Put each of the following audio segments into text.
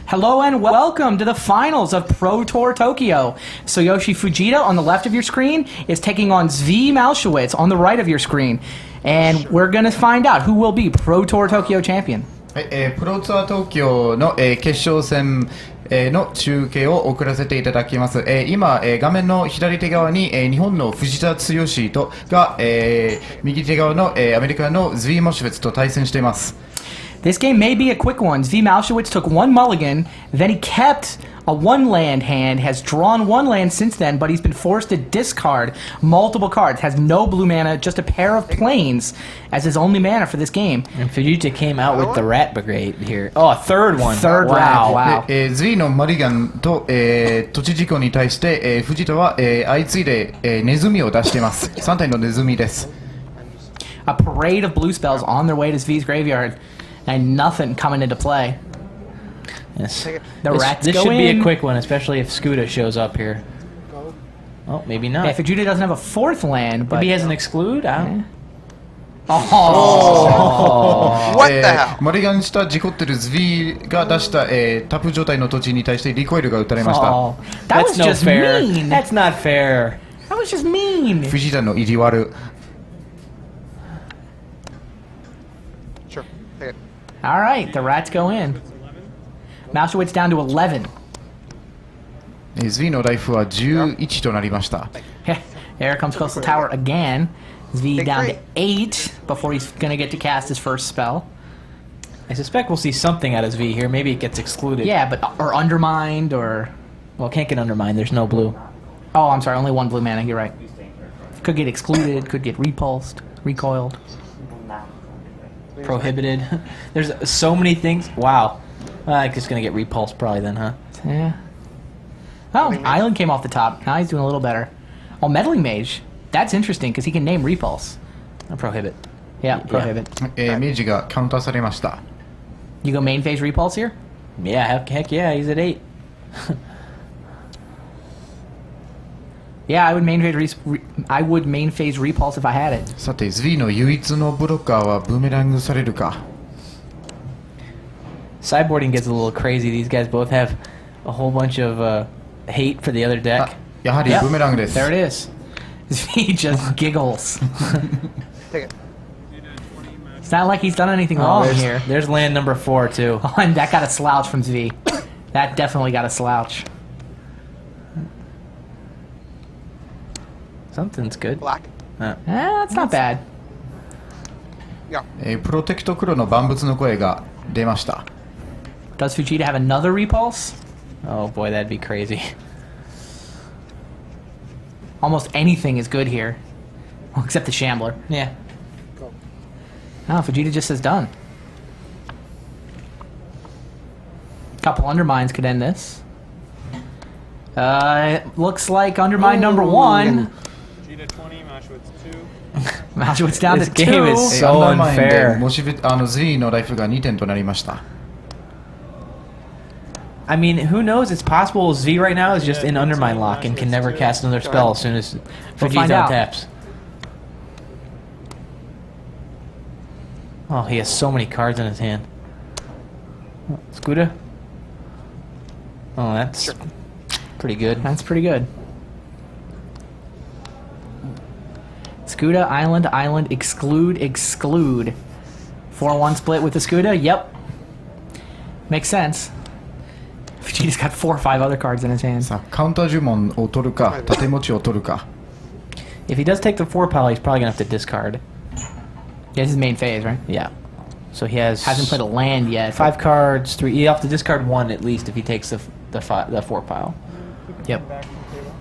Hello and welcome to the finals of Pro Tour Tokyo. Tsuyoshi Fujita on the left of your screen is taking on Mowshowitz on the right of your screen. And we're going to find out who will be Pro Tour Tokyo champion. プロツアー東京の、決勝戦、の中継を送らせていただきます。今、画面の左手側に、日本の藤田剛とが、右手側の、アメリカのズィー・モシュベツと対戦しています。This game may be a quick one. Mowshowitz took one mulligan, then he kept a one land hand, has drawn one land since then, but he's been forced to discard multiple cards, has no blue mana, just a pair of planes as his only mana for this game. And Fujita came out with the Rat Brigade here. Oh, a third one. Third wow. Wow. ズィーのマリガンと、土地事故に対して、藤田は、相次いで、ネズミを出しています。3体のネズミです。A parade of blue spells on their way to Zvi's graveyard. And nothing coming into play. Yes. The rats this go should in. be a quick one, especially if Scuda shows up here. Oh, maybe not. Yeah, Fujita doesn't have a fourth land, but maybe he has an exclude. I don't. Oh. What the hell? マリガンした事故ってるズィーが出した、タップ状態の土地に対してリコイルが打たれました。Oh. That was That's no just fair. mean. That's not fair. That was just mean. 藤田の意地悪。Sure. Take it. All right, the rats go in. Mowshowitz down to 11. ズィーのライフは11となりました。Here comes Coastal Tower again. Zvi down to 8 before he's going to get to cast his first spell. I suspect we'll see something out of V here. Maybe it gets excluded. Yeah, but or undermined or... Well, it can't get undermined. There's no blue. Oh, I'm sorry, only one blue mana, you're right. Could get excluded, could get repulsed, recoiled. Prohibited. There's so many things. Wow. I'm just going to get repulsed probably then, huh? Yeah. Oh, Island came off the top. Now he's doing a little better. Oh, Meddling Mage. That's interesting because he can name Repulse. Prohibit. Yeah, Prohibit. 明治がカウンターされました。You go main phase Repulse here? Yeah, heck yeah, he's at 8. Yeah, I would main phase Repulse if I had it. さて、ズィーの唯一のブロッカーはブーメラングされるか。Sideboarding gets a little crazy. These guys both have a whole bunch of hate for the other deck. やはりブーメラングです。There it is. He just giggles. Take it. It's not like he's done anything Oh, wrong there's, here. there's land number 4 too. Oh, and that got a slouch from Zvi. That definitely got a slouch. Something's good. Black. That's not bad. Yeah. プロテクト黒の万物の声が出ました。Does Fujita have another Repulse? Oh boy, that'd be crazy. Almost anything is good here. Well, except the Shambler. Yeah. Oh, Fujita just says done. Couple undermines could end this. It looks like undermine number 1. Fujita 20, Mowshowitz 2. Mowshowitz down This to 2. game is so アンダーマインで unfair. モシベズィーのライフが2点となりました。I mean, who knows? It's possible Z right now is just in undermine lock and can never cast another spell as soon as We'll find Fujita out. taps. Oh, he has so many cards in his hand. Scuda? Oh, that's pretty good. That's pretty good. Scuda, Island, exclude. 4-1 split with the Scuda? Yep. Makes sense. Vegeta's got 4 or 5 other cards in his hand. さあ、カウンター呪文を取るか、盾持ちを取るか。 If he does take the 4 pile, he's probably going to have to discard. Yeah, this is main phase, right? Yeah. So he has... Hasn't played a land yet. 5 cards, 3... You have to discard 1 at least if he takes the 4 pile. Yep. Back from the table.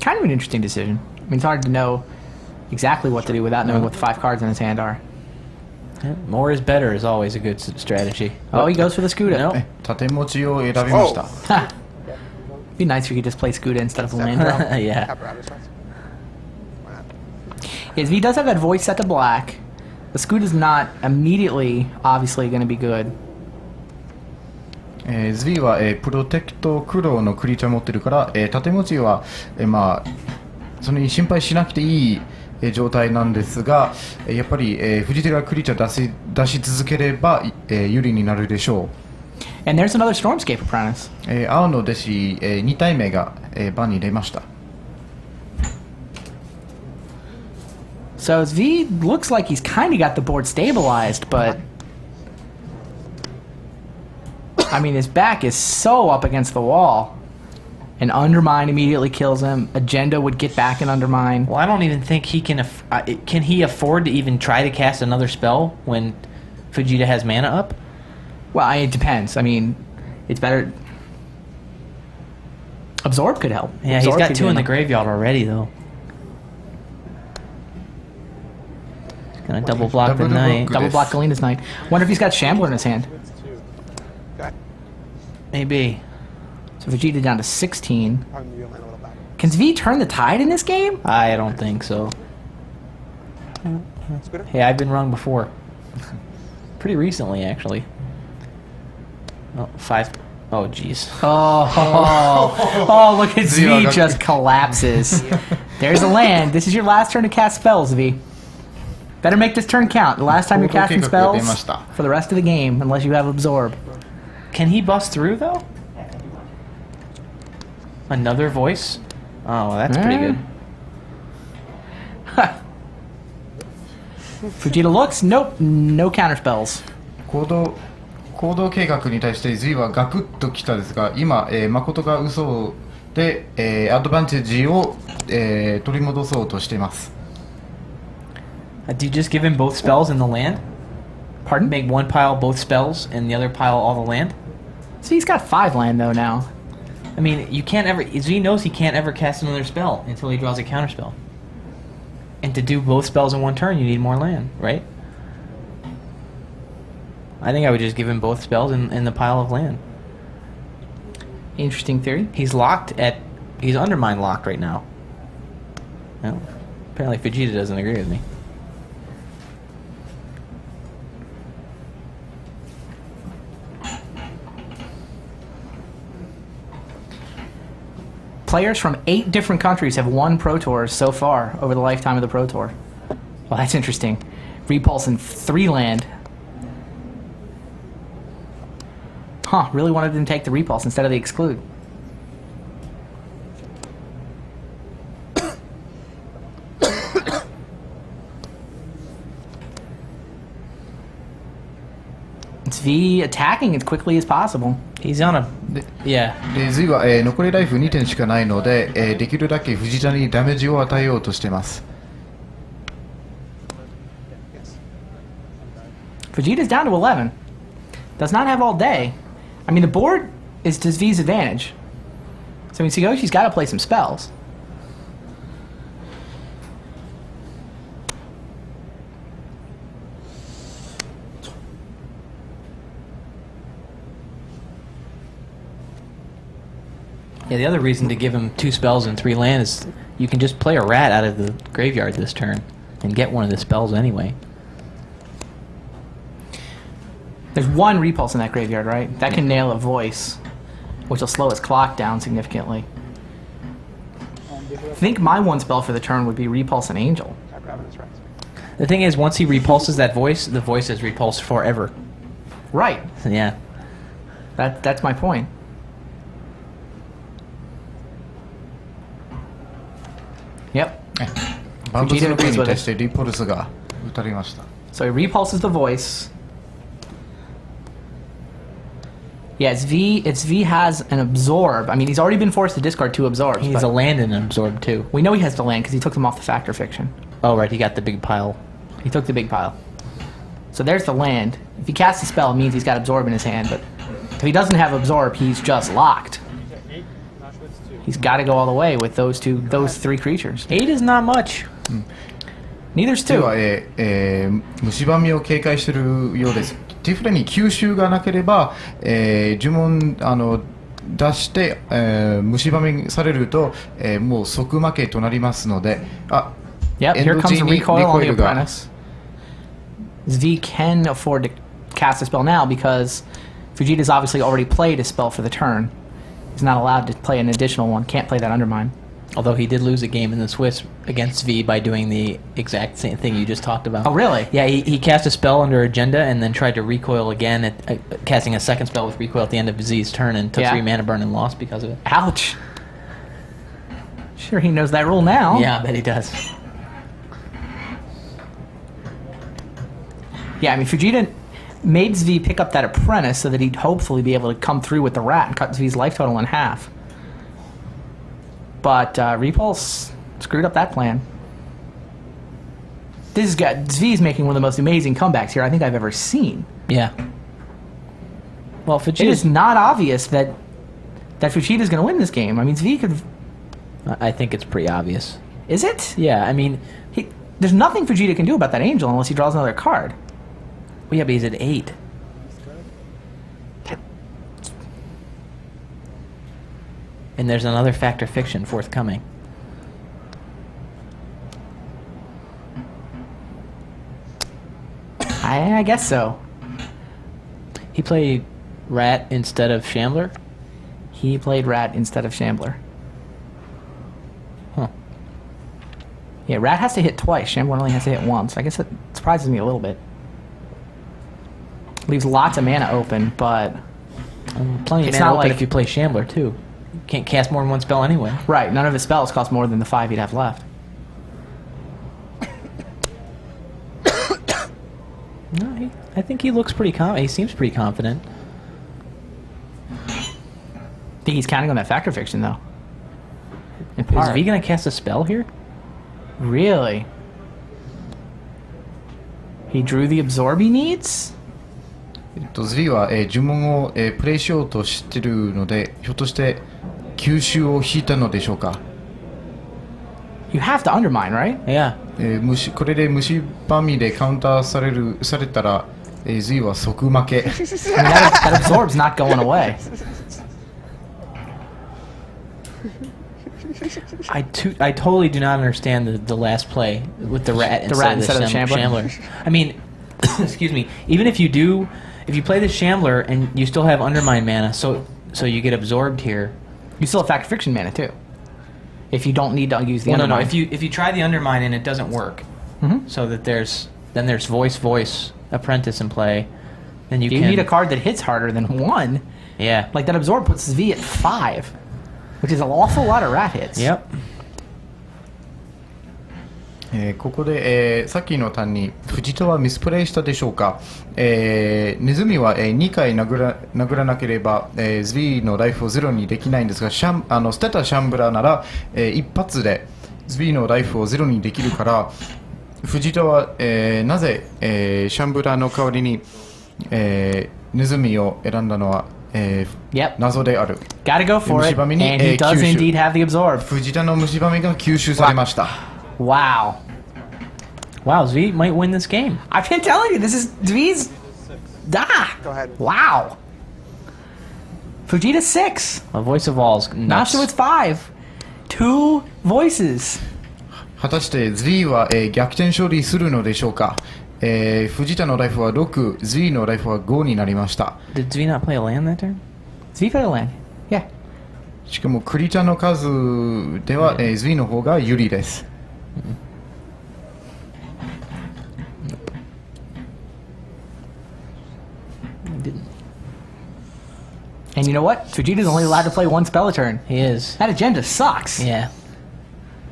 Kind of an interesting decision. I mean, it's hard to know exactly what to do without knowing what the 5 cards in his hand are. More is better is always a good strategy. Oh, he goes for the Scuda. No. 盾持ちを選びました。 Be nice if you could just play Scuda instead of a land drop. Yeah. Apparatus starts. Why not? Yes, he does have that voice set to black. The Scuda's not immediately, obviously, going to be good. ズビーは、プロテクトクローのクリーチャー持ってるから、盾持ちは、まあ、それに心配しなくていい、状態なんですが、やっぱり、藤手がクリーチャー出し続ければ、有利になるでしょう。And there's another Stormscape apprentice. 青の弟子、2体目が、番に出ました。So V looks like he's kind of got the board stabilized, but I mean his back is so up against the wall. And Undermine immediately kills him. Agenda would get back and Undermine. Well, I don't even think he can. Can he afford to even try to cast another spell when Fujita has mana up? Well, it depends. I mean, it's better. Absorb could help. Yeah, Absorb he's got could 2 do in the enough. graveyard already, though. Gonna double block the Double knight. block. Double block Galena's Knight. Wonder if he's got Shambler in his hand. Mowshowitz 2. Okay. Maybe. So Vegeta down to 16. Probably move your land a little back. Can V turn the tide in this game? I don't think so. Scooter? Hey, I've been wrong before. Pretty recently, actually. Oh, 5. Oh, jeez. Oh, look at Zero. V just collapses. There's a land. This is your last turn to cast spells, V. Better make this turn count. The last time you're casting spells for the rest of the game, unless you have Absorb. Can he bust through, though? Another voice? Oh, that's pretty good. Fujita looks. Nope. No counter spells. 行動計画に対してズイはガクッときたですが、今、誠が嘘で、アドバンテージを、取り戻そうとしています。Do you just give him both spells in the land? Pardon? Make one pile both spells and the other pile all the land? So he's got 5 land though now. I mean, you can't ever. Z knows he can't ever cast another spell until he draws a counter spell. And to do both spells in one turn, you need more land, right? I think I would just give him both spells in the pile of land. Interesting theory. He's locked at. He's Undermine locked right now. Well, apparently Fujita doesn't agree with me. Players from 8 different countries have won Pro Tours so far over the lifetime of the Pro Tour. Well, that's interesting. Repulse in 3 land. Huh, really wanted them to take the Repulse instead of the Exclude. It's V attacking as quickly as possible. He's on a. Yeah. でズイは、残りライフ2点しかないので、できるだけ藤田にダメージを与えようとしています。Vegeta's down to 11. Does not have all day. I mean, the board is to V's advantage. So, I mean, Tsuyoshi's got to play some spells. Yeah, the other reason to give him 2 spells and 3 land is you can just play a rat out of the graveyard this turn and get one of the spells anyway. There's 1 Repulse in that graveyard, right? That can nail a voice, which will slow his clock down significantly. I think my 1 spell for the turn would be Repulse an Angel. I'm grabbing his rights. The thing is, once he repulses that voice, the voice is repulsed forever. Right. Yeah. That's my point. Yep. バンドスローに対してリポルスが打たれました。 So he repulses the voice. Yeah, it's V has an Absorb. I mean, he's already been forced to discard 2 Absorbs. He needs but a land and absorb too. we know he has to land because he took them off the Factor Fiction. Oh, right, he got the big pile. He took the big pile. So there's the land. If he casts a spell, it means he's got Absorb in his hand. But if he doesn't have Absorb, he's just locked. 8. Mowshowitz 2. He's got to go all the way with those 3 creatures. 8 is not much. Neither's で 2. は、蝕みを警戒しているようです。ティフレに吸収がなければ、呪文出して、蝕みされると、もう即負けとなりますので、Yep, here comes a エンド G に recoil on the リコイルが Apprentice. V can afford to cast a spell now because Fujita's obviously already played a spell for the turn. He's not allowed to play an additional one. Can't play that Undermine. Although he did lose a game in the Swiss against V by doing the exact same thing you just talked about. Oh, really? Yeah, he cast a spell under Agenda and then tried to recoil again, casting a second spell with recoil at the end of Z's turn and took 3 mana burn and lost because of it. Ouch. Sure, he knows that rule now. Yeah, I bet he does. Yeah, I mean, Fujita made Zvi pick up that Apprentice so that he'd hopefully be able to come through with the Rat and cut Zvi's life total in half. But Repulse screwed up that plan. Zvi's making one of the most amazing comebacks here I think I've ever seen. Yeah. Well, It is not obvious that Fujita's going to win this game. I mean, Zvi could... I think it's pretty obvious. Is it? Yeah, I mean... There's nothing Fujita can do about that Angel unless he draws another card. Well, yeah, but he's at 8. And there's another Factor Fiction forthcoming. I guess so. He played Rat instead of Shambler? He played Rat instead of Shambler. Huh. Yeah, Rat has to hit twice. Shambler only has to hit once. I guess that surprises me a little bit. Leaves lots of mana open, but... Plenty of It's mana not open like- if you play Shambler, too. You can't cast more than one spell anyway. Right, none of his spells cost more than the 5 he'd have left. No, I think he looks pretty he seems pretty confident. I think he's counting on that Factor Fiction, though. In Is part. V gonna cast a spell here? Really? He drew the Absorb he needs? ズビは、呪文を、プレイしようとしてるので、ひょっとして吸収を引いたのでしょうか。 You have to Undermine, right? Yeah. これで虫ばみでカウンターされたら、ズビは即負け。I mean, that Absorb's not going away. I totally do not understand the last play with the rat instead of the Shambler. I mean, excuse me. Even if you play the Shambler and you still have Undermine mana, so you get absorbed here. You still have Factor Fiction mana, too. If you don't need to use the No. Undermine. If you try the Undermine and it doesn't work, so that there's Voice Apprentice in play, then you You can need a card that hits harder than 1. Yeah. Like that Absorb puts V at 5, which is an awful lot of rat hits. Yep. ここで、さっきのターンに藤田はミスプレイしたでしょうか。ネズミは、2回殴らなければ、ズビーのライフをゼロにできないんですが、捨てたシャンブラーなら、一発でズビーのライフをゼロにできるから、藤田は、なぜ、シャンブラーの代わりに、ネズミを選んだのは、Yep. 謎である。 Gotta go for it, 虫歯に、 and he does 吸収 indeed have the Absorb. 藤田の虫歯みが吸収されました。Wow. Wow, Z might win this game. I've been telling you, this is V's... Go ahead. Wow. Fujita 6. A Voice of All's nuts. Mowshowitz 5. 2 voices. 果たしてズビーは、逆転勝利するのでしょうか。藤田のライフは6、ズビーのライフは5になりました。 Did Z not play a land that turn? Z played a land. Yeah. しかもクリタの数では、ズビーの方が有利です。And you know what? Fujita's only allowed to play 1 spell a turn. He is. That agenda sucks. Yeah.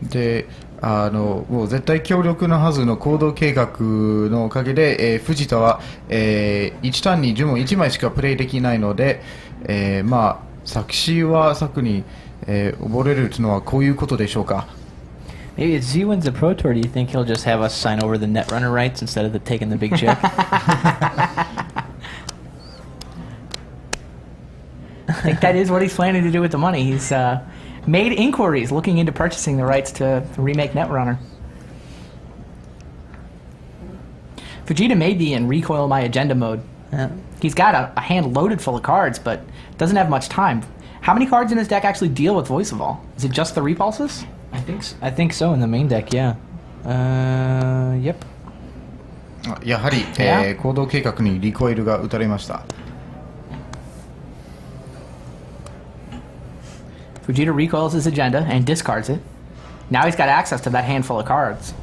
で、もう絶対強力なはずの行動計画のおかげで、藤田は、1ターンに呪文1枚しかプレイできないので、まあ作詞は策に、溺れるというのはこういうことでしょうか。 Maybe if Z wins the Pro Tour, do you think he'll just have us sign over the Netrunner rights instead of taking the big check? I think that is what he's planning to do with the money. He's made inquiries looking into purchasing the rights to remake Netrunner. Fujita may be in Recoil My Agenda mode. He's got a hand loaded full of cards, but doesn't have much time. How many cards in his deck actually deal with Voice of All? Is it just the Repulses? I think so in the main deck, yeah. Yep. やはり、行動計画にリコイルが打たれました。Fujita recoils his agenda and discards it. Now he's got access to that handful of cards.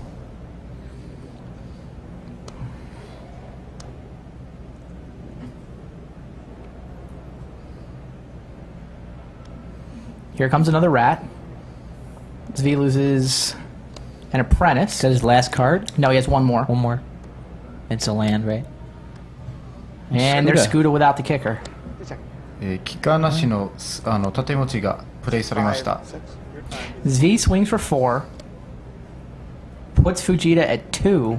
Here comes another rat. Zvi loses an apprentice. Is that his last card? No, he has one more. One more. It's a land, right? And there's Scooter without the kicker. キッカーなしの縦持ちがプレイされました。 Zvi swings for 4. Puts Fujita at 2.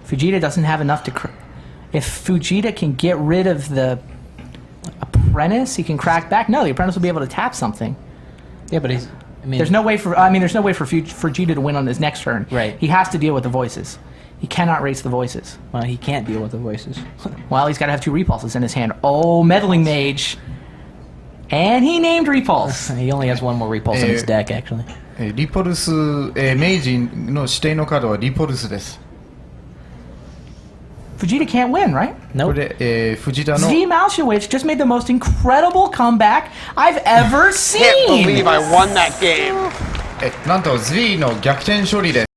Fujita doesn't have enough to... If Fujita can get rid of the apprentice, he can crack back. No, the apprentice will be able to tap something. Yeah, but he's... I mean, There's no way for... I mean, there's no way for Fujita to win on his next turn. Right. He has to deal with the voices. He cannot race the voices. well, he can't deal with the voices. Well, he's got to have 2 repulses in his hand. Oh, Meddling Mage. And he named Repulse. He only has one more repulse in his deck, actually. リポルス、明治の指定のカードはリポルスです。 Fujita can't win, right? こ Nope. れで、藤田の Zvi Mowshowitz just made the most incredible comeback I've ever Can't believe seen. I won that game. なんとズビーの逆転勝利です。